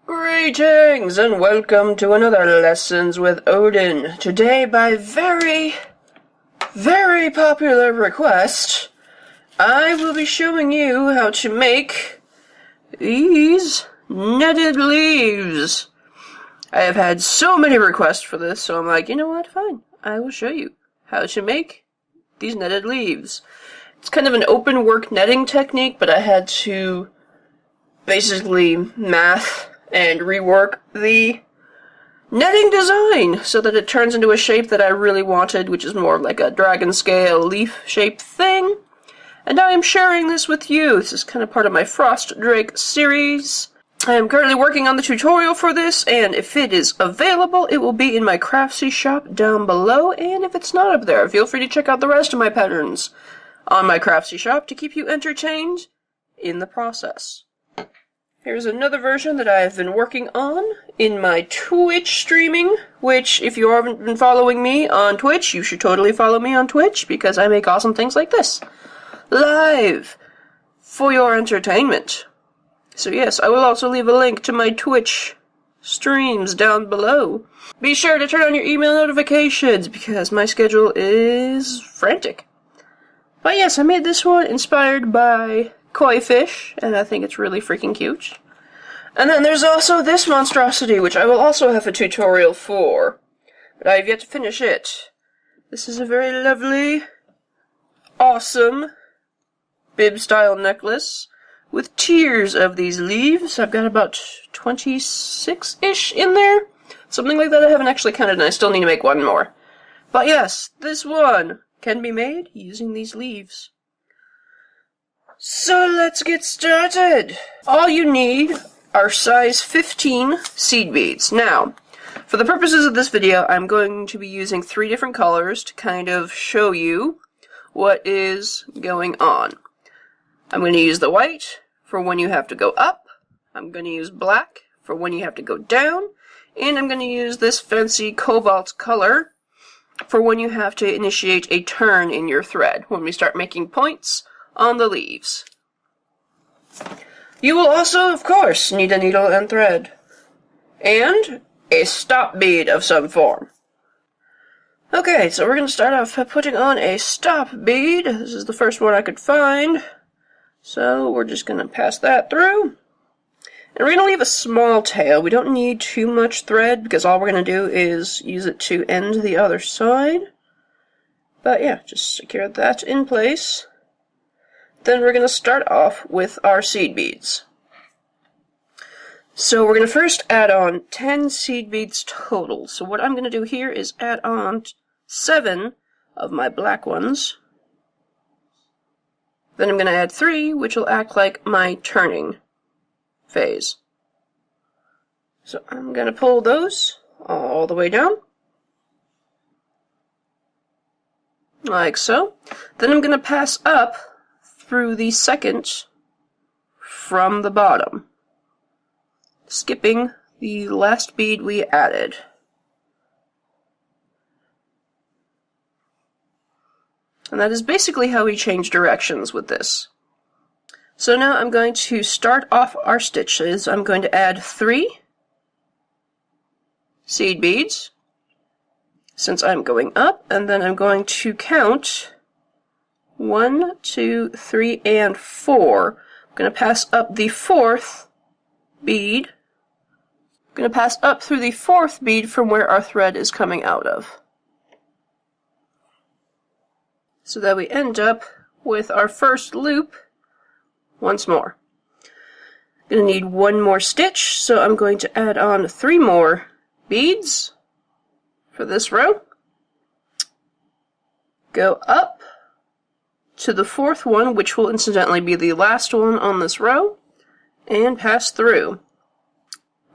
Greetings and welcome to another Lessons with Odin. Today, by very popular request, I will be showing you how to make these netted leaves. I have had so many requests for this, so I'm like, you know what, fine. I will show you how to make these netted leaves. It's kind of an open work netting technique, but I had to basically math and rework the netting design so that it turns into a shape that I really wanted, which is more of like a dragon scale leaf shape thing. And I am sharing this with you. This is kind of part of my Frost Drake series. I am currently working on the tutorial for this, and if it is available, it will be in my Craftsy shop down below, and if it's not up there, feel free to check out the rest of my patterns on my Craftsy shop to keep you entertained in the process. Here's another version that I have been working on in my Twitch streaming, which, if you haven't been following me on Twitch, you should totally follow me on Twitch, because I make awesome things like this. Live! For your entertainment. So yes, I will also leave a link to my Twitch streams down below. Be sure to turn on your email notifications, because my schedule is frantic. But yes, I made this one inspired by koi fish, and I think it's really freaking cute. And then there's also this monstrosity, which I will also have a tutorial for, but I have yet to finish it. This is a very lovely, awesome bib-style necklace with tiers of these leaves. I've got about 26-ish in there. Something like that. I haven't actually counted, and I still need to make one more. But yes, this one can be made using these leaves. So let's get started. All you need are size 15 seed beads. Now, for the purposes of this video, I'm going to be using 3 different colors to kind of show you what is going on. I'm going to use the white for when you have to go up. I'm going to use black for when you have to go down. And I'm going to use this fancy cobalt color for when you have to initiate a turn in your thread, when we start making points on the leaves. You will also, of course, need a needle and thread. And a stop bead of some form. Okay, so we're going to start off by putting on a stop bead. This is the first one I could find. So we're just going to pass that through. And we're going to leave a small tail. We don't need too much thread, because all we're going to do is use it to end the other side. But yeah, just secure that in place. Then we're going to start off with our seed beads. So we're going to first add on 10 seed beads total. So what I'm going to do here is add on 7 of my black ones. Then I'm going to add 3, which will act like my turning phase. So I'm going to pull those all the way down. Like so. Then I'm going to pass up through the second from the bottom, skipping the last bead we added. And that is basically how we change directions with this. So now I'm going to start off our stitches. I'm going to add 3 seed beads, since I'm going up, and then I'm going to count 1, 2, 3, and 4. I'm going to pass up the 4th bead. I'm going to pass up through the 4th bead from where our thread is coming out of, so that we end up with our first loop once more. I'm going to need 1 more stitch, so I'm going to add on 3 more beads for this row. Go up to the 4th one, which will incidentally be the last one on this row, and pass through.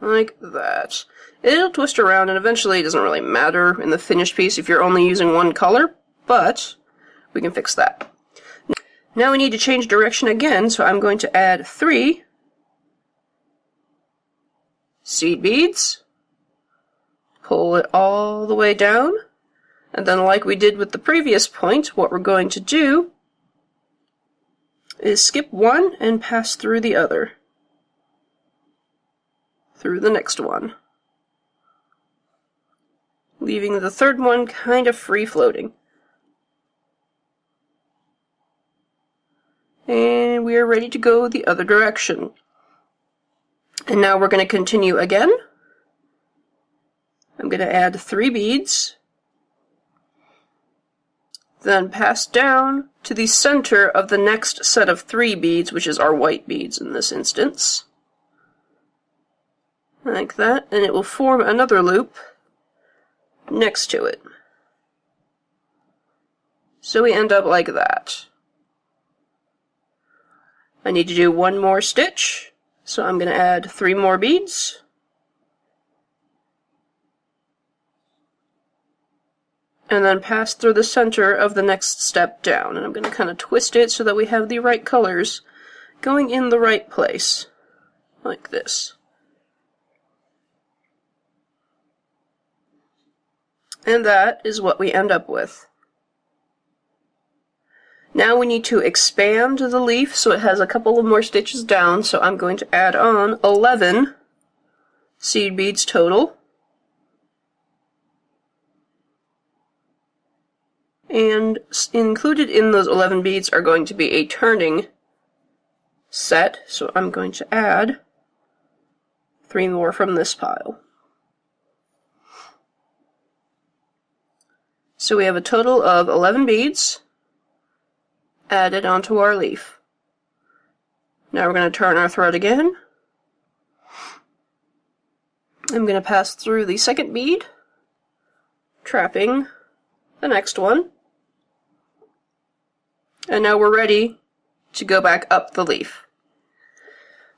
Like that. It'll twist around, and eventually it doesn't really matter in the finished piece if you're only using one color, but we can fix that. Now we need to change direction again, so I'm going to add 3 seed beads, pull it all the way down, and then like we did with the previous point, what we're going to do is skip one and pass through the other. through the next one, leaving the third one kind of free-floating. And we are ready to go the other direction. And now we're going to continue again. I'm going to add 3 beads, then pass down to the center of the next set of 3 beads, which is our white beads in this instance. Like that, and it will form another loop next to it. So we end up like that. I need to do 1 more stitch, so I'm going to add 3 more beads. And then pass through the center of the next step down. And I'm going to kind of twist it so that we have the right colors going in the right place, like this. And that is what we end up with. Now we need to expand the leaf so it has a couple of more stitches down, so I'm going to add on 11 seed beads total. And included in those 11 beads are going to be a turning set, so I'm going to add 3 more from this pile. So we have a total of 11 beads added onto our leaf. Now we're going to turn our thread again. I'm going to pass through the second bead, trapping the next one. And now we're ready to go back up the leaf.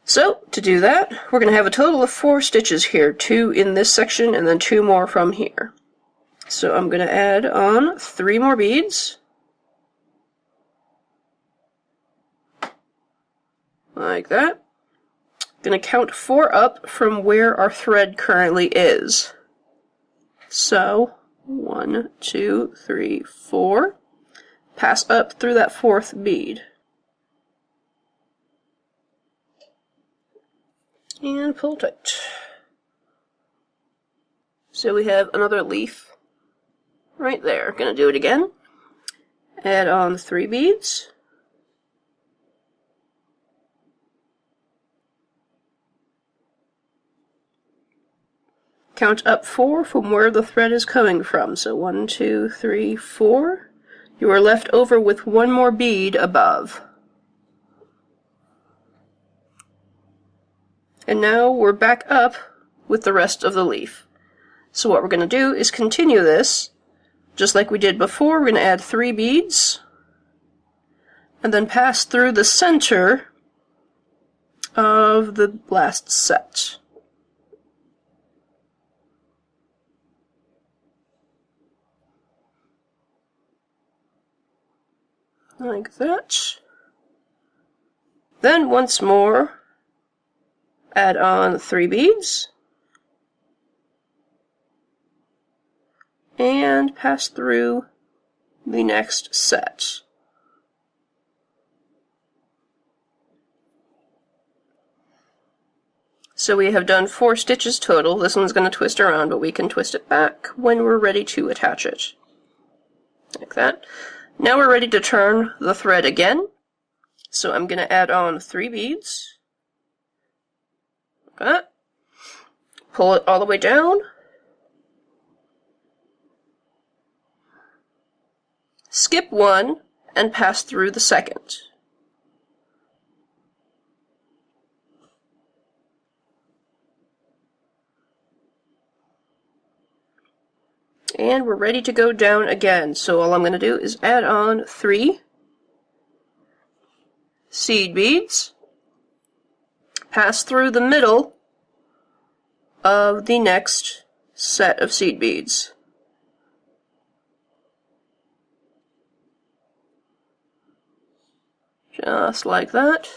So, to do that, we're going to have a total of 4 stitches here, 2 in this section and then 2 more from here. So I'm going to add on 3 more beads, like that. I'm going to count 4 up from where our thread currently is. So, 1, 2, 3, 4. Pass up through that 4th bead. And pull tight. So we have another leaf right there. Gonna do it again. Add on 3 beads. Count up 4 from where the thread is coming from. So 1, 2, 3, 4. You are left over with 1 more bead above. And now we're back up with the rest of the leaf. So what we're going to do is continue this, just like we did before. We're going to add 3 beads, and then pass through the center of the last set. Like that. Then once more, add on 3 beads, and pass through the next set. So we have done 4 stitches total. This one's going to twist around, but we can twist it back when we're ready to attach it. Like that. Now we're ready to turn the thread again. So I'm going to add on 3 beads. Like that. Pull it all the way down. Skip 1 and pass through the second. And we're ready to go down again. So all I'm going to do is add on 3 seed beads, pass through the middle of the next set of seed beads. Just like that.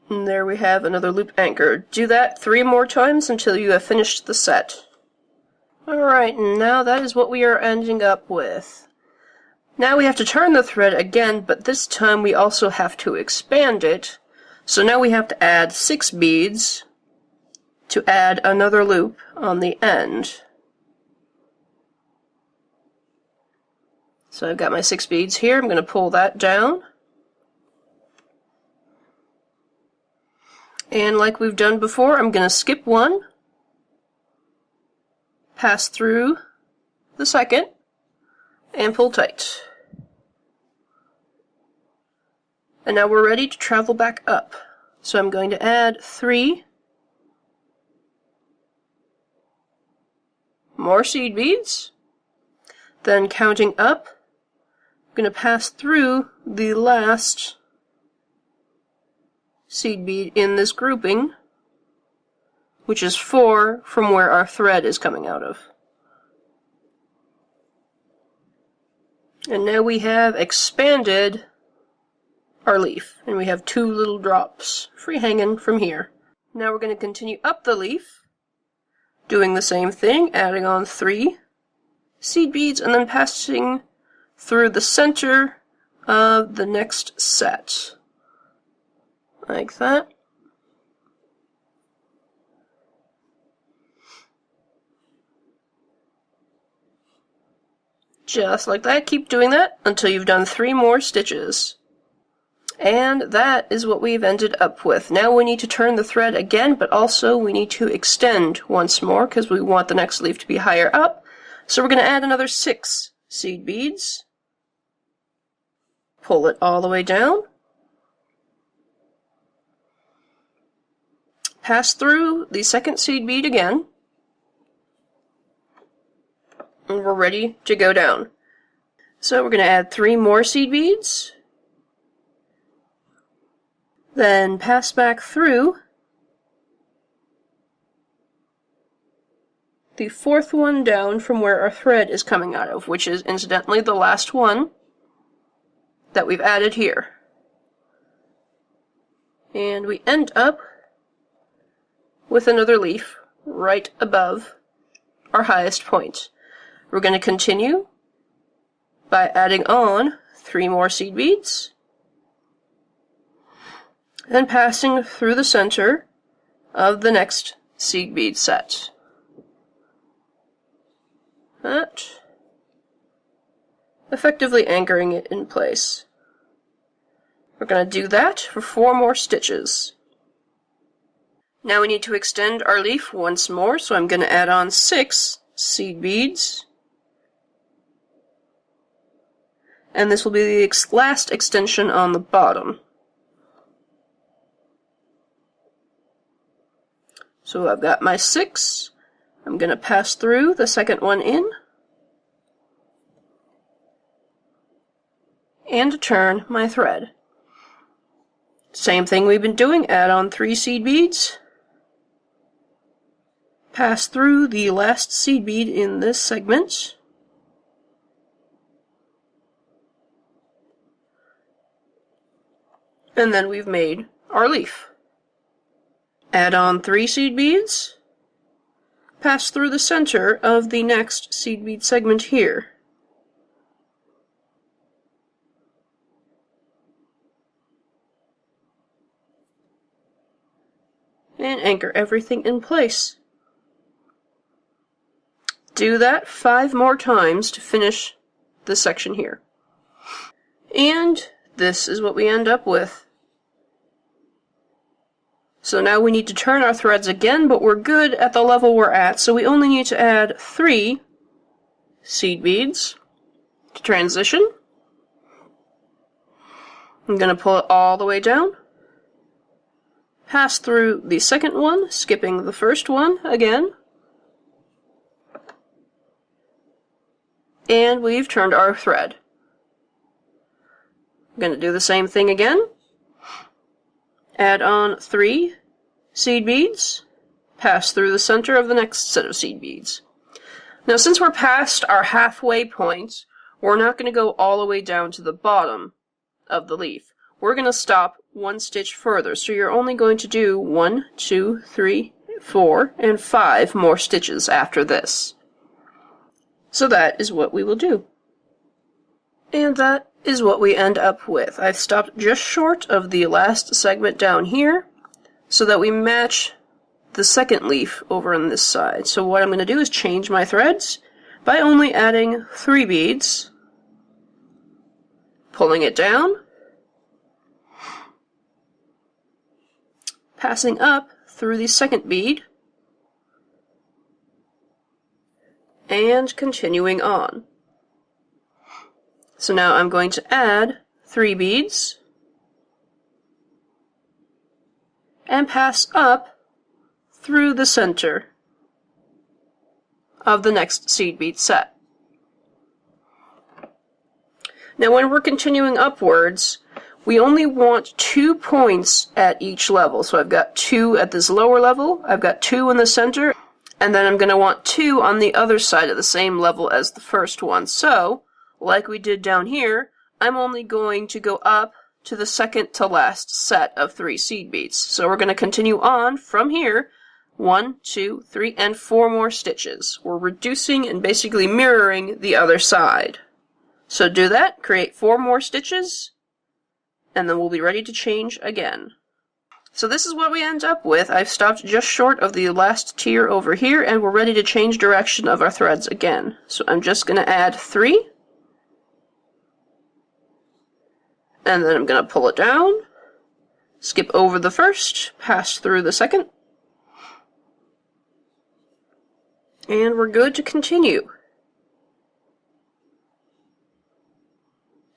And there we have another loop anchor. Do that 3 more times until you have finished the set. Alright, and now that is what we are ending up with. Now we have to turn the thread again, but this time we also have to expand it. So now we have to add 6 beads to add another loop on the end. So I've got my 6 beads here. I'm going to pull that down. And like we've done before, I'm going to skip one, pass through the second, and pull tight. And now we're ready to travel back up. So I'm going to add 3 more seed beads. Then counting up, I'm going to pass through the last seed bead in this grouping, which is 4 from where our thread is coming out of. And now we have expanded our leaf, and we have 2 little drops free hanging from here. Now we're going to continue up the leaf, doing the same thing, adding on 3 seed beads and then passing through the center of the next set. Like that. Just like that. Keep doing that until you've done 3 more stitches. And that is what we've ended up with. Now we need to turn the thread again, but also we need to extend once more because we want the next leaf to be higher up. So we're going to add another 6 seed beads. Pull it all the way down. Pass through the second seed bead again. And we're ready to go down. So we're going to add 3 more seed beads. Then pass back through the 4th one down from where our thread is coming out of, which is incidentally the last one that we've added here. And we end up with another leaf right above our highest point. We're going to continue by adding on 3 more seed beads and passing through the center of the next seed bead set. That, effectively anchoring it in place. We're going to do that for 4 more stitches. Now we need to extend our leaf once more, so I'm going to add on 6 seed beads. And this will be the last extension on the bottom. So I've got my 6. I'm going to pass through the second one in and turn my thread. Same thing we've been doing, add on 3 seed beads, pass through the last seed bead in this segment, and then we've made our leaf. Add on 3 seed beads, pass through the center of the next seed bead segment here. And anchor everything in place. Do that 5 more times to finish this section here. And this is what we end up with. So now we need to turn our threads again, but we're good at the level we're at, so we only need to add 3 seed beads to transition. I'm going to pull it all the way down, pass through the second one, skipping the first one again, and we've turned our thread. I'm going to do the same thing again. Add on 3 seed beads, pass through the center of the next set of seed beads. Now since we're past our halfway point, we're not going to go all the way down to the bottom of the leaf. We're going to stop 1 stitch further, so you're only going to do 1, 2, 3, 4, and 5 more stitches after this. So that is what we will do. And that is what we end up with. I've stopped just short of the last segment down here so that we match the second leaf over on this side. So what I'm going to do is change my threads by only adding 3 beads, pulling it down, passing up through the second bead, and continuing on. So now I'm going to add 3 beads and pass up through the center of the next seed bead set. Now when we're continuing upwards, we only want 2 points at each level. So I've got 2 at this lower level, I've got 2 in the center, and then I'm going to want 2 on the other side at the same level as the first one. So, like we did down here, I'm only going to go up to the second to last set of 3 seed beads. So we're going to continue on from here, 1, 2, 3, and 4 more stitches. We're reducing and basically mirroring the other side. So do that, create 4 more stitches, and then we'll be ready to change again. So this is what we end up with. I've stopped just short of the last tier over here, and we're ready to change direction of our threads again. So I'm just going to add 3, and then I'm going to pull it down, skip over the first, pass through the second, and we're good to continue.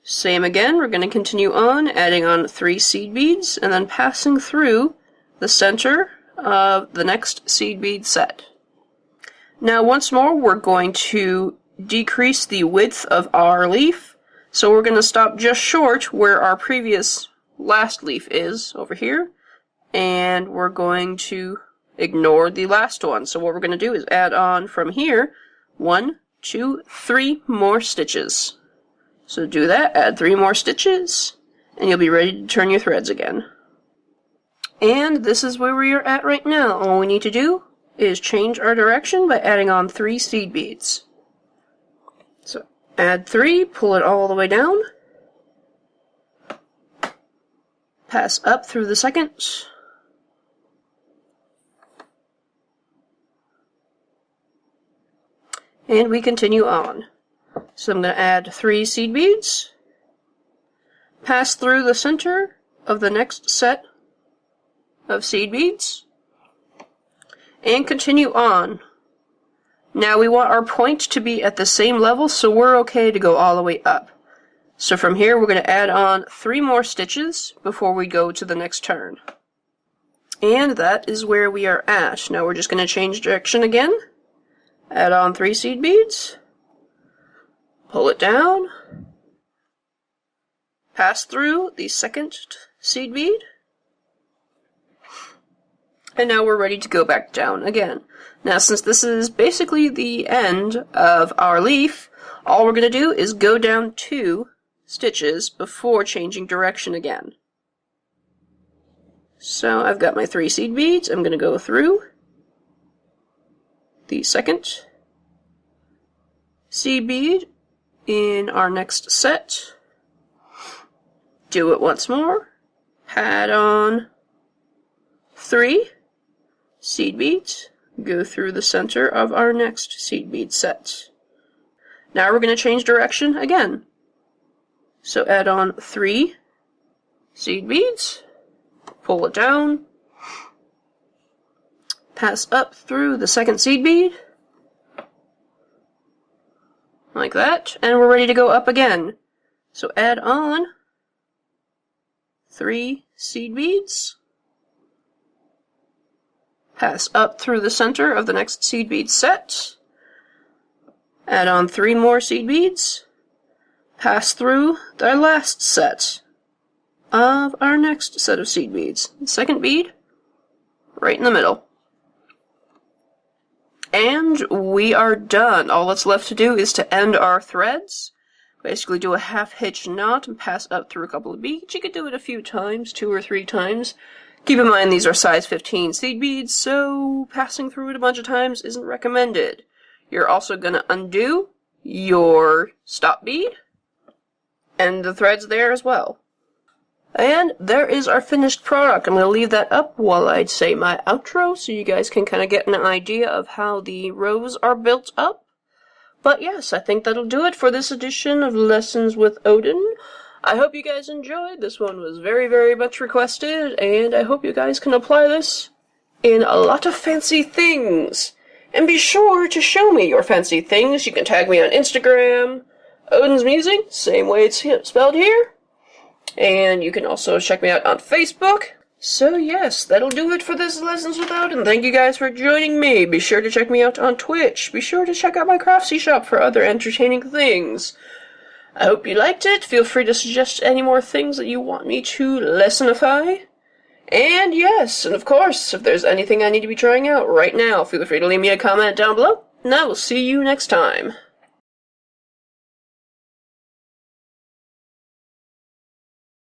Same again, we're going to continue on, adding on 3 seed beads, and then passing through the center of the next seed bead set. Now once more, we're going to decrease the width of our leaf, so we're going to stop just short where our previous last leaf is, over here, and we're going to ignore the last one. So what we're going to do is add on from here 1, 2, 3 more stitches. So do that, add 3 more stitches, and you'll be ready to turn your threads again. And this is where we are at right now. All we need to do is change our direction by adding on 3 seed beads. So add 3, pull it all the way down, pass up through the second, and we continue on. So I'm going to add 3 seed beads, pass through the center of the next set of seed beads, and continue on. Now we want our point to be at the same level, so we're okay to go all the way up. So from here we're going to add on 3 more stitches before we go to the next turn. And that is where we are at. Now we're just going to change direction again, add on 3 seed beads, pull it down, pass through the second seed bead, and now we're ready to go back down again. Now since this is basically the end of our leaf, all we're going to do is go down 2 stitches before changing direction again. So I've got my 3 seed beads, I'm going to go through the second seed bead in our next set, do it once more, add on 3 seed beads, go through the center of our next seed bead set. Now we're going to change direction again. So add on 3 seed beads, pull it down, pass up through the second seed bead, like that, and we're ready to go up again. So add on 3 seed beads, pass up through the center of the next seed bead set, add on 3 more seed beads, pass through the last set of our next set of seed beads. Second bead, right in the middle. And we are done. All that's left to do is to end our threads. Basically do a half hitch knot and pass up through a couple of beads. You could do it a few times, 2 or 3 times. Keep in mind these are size 15 seed beads, so passing through it a bunch of times isn't recommended. You're also going to undo your stop bead, and the threads there as well. And there is our finished product. I'm going to leave that up while I say my outro so you guys can kind of get an idea of how the rows are built up. But yes, I think that'll do it for this edition of Lessons with Odin. I hope you guys enjoyed. This one was very, very much requested, and I hope you guys can apply this in a lot of fancy things. And be sure to show me your fancy things. You can tag me on Instagram, Odin's Musing, same way it's spelled here. And you can also check me out on Facebook. So yes, that'll do it for this Lessons with Odin. Thank you guys for joining me. Be sure to check me out on Twitch. Be sure to check out my Craftsy shop for other entertaining things. I hope you liked it. Feel free to suggest any more things that you want me to lessonify. And yes, and of course, if there's anything I need to be trying out right now, feel free to leave me a comment down below, and I will see you next time.